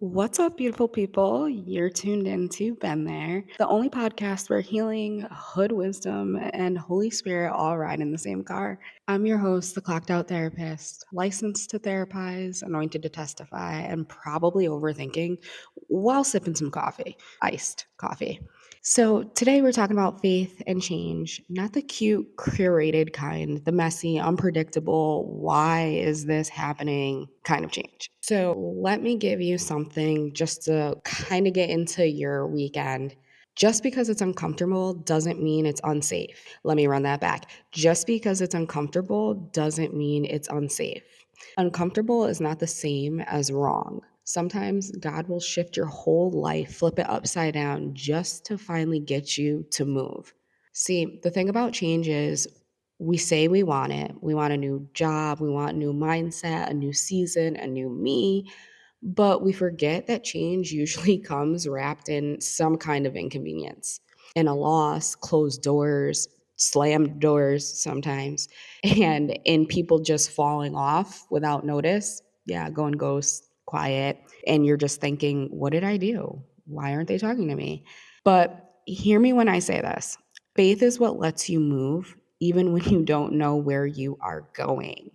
What's up, beautiful people? You're tuned in to Been There, the only podcast where healing, hood wisdom, and Holy Spirit all ride in the same car. I'm your host, the clocked out therapist, licensed to therapize, anointed to testify, and probably overthinking while sipping some coffee, iced coffee. So, today we're talking about faith and change, not the cute, curated kind, the messy, unpredictable, why is this happening kind of change. So, let me give you something just to kind of get into your weekend. Just because it's uncomfortable doesn't mean it's unsafe. Let me run that back. Just because it's uncomfortable doesn't mean it's unsafe. Uncomfortable is not the same as wrong. Sometimes God will shift your whole life, flip it upside down just to finally get you to move. See, the thing about change is we say we want it. We want a new job, we want a new mindset, a new season, a new me. But we forget that change usually comes wrapped in some kind of inconvenience, in a loss, closed doors, slammed doors sometimes, and in people just falling off without notice. Yeah, going ghost, quiet. And you're just thinking, what did I do? Why aren't they talking to me? But hear me when I say this. Faith is what lets you move even when you don't know where you are going.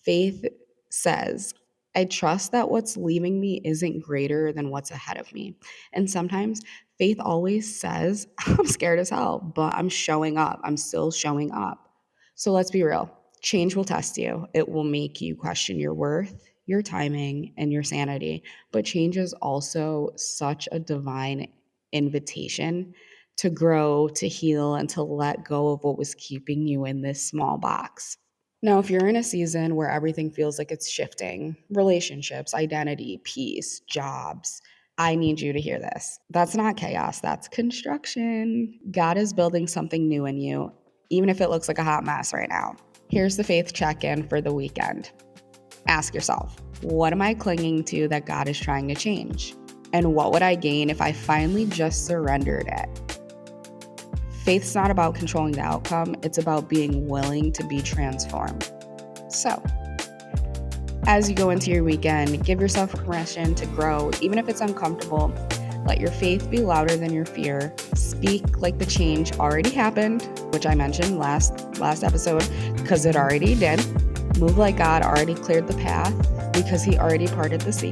Faith says, I trust that what's leaving me isn't greater than what's ahead of me. And sometimes faith always says, I'm scared as hell, but I'm showing up. I'm still showing up. So let's be real. Change will test you. It will make you question your worth, your timing, and your sanity. But change is also such a divine invitation to grow, to heal, and to let go of what was keeping you in this small box. Now, if you're in a season where everything feels like it's shifting, relationships, identity, peace, jobs, I need you to hear this. That's not chaos, that's construction. God is building something new in you, even if it looks like a hot mess right now. Here's the faith check in for the weekend. Ask yourself, what am I clinging to that God is trying to change? And what would I gain if I finally just surrendered it? Faith's not about controlling the outcome, it's about being willing to be transformed. So, as you go into your weekend, give yourself permission to grow, even if it's uncomfortable. Let your faith be louder than your fear. Speak like the change already happened, which I mentioned last episode, because it already did. Move like God already cleared the path, because He already parted the sea.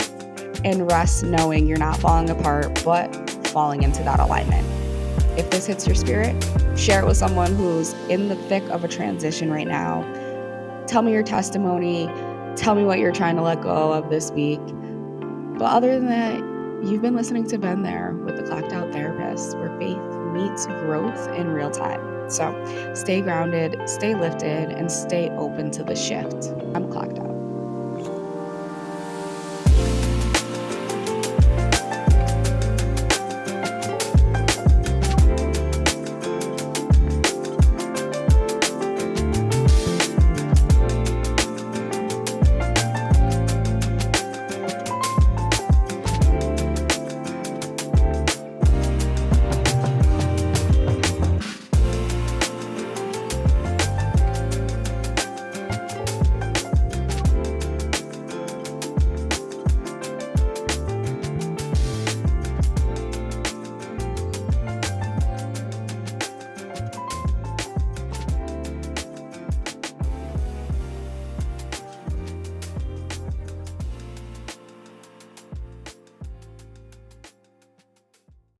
And rest knowing you're not falling apart, but falling into that alignment. If this hits your spirit, share it with someone who's in the thick of a transition right now. Tell me your testimony. Tell me what you're trying to let go of this week. But other than that, you've been listening to Been There with the Clocked Out Therapist, where faith meets growth in real time. So stay grounded, stay lifted, and stay open to the shift. I'm Clocked Out.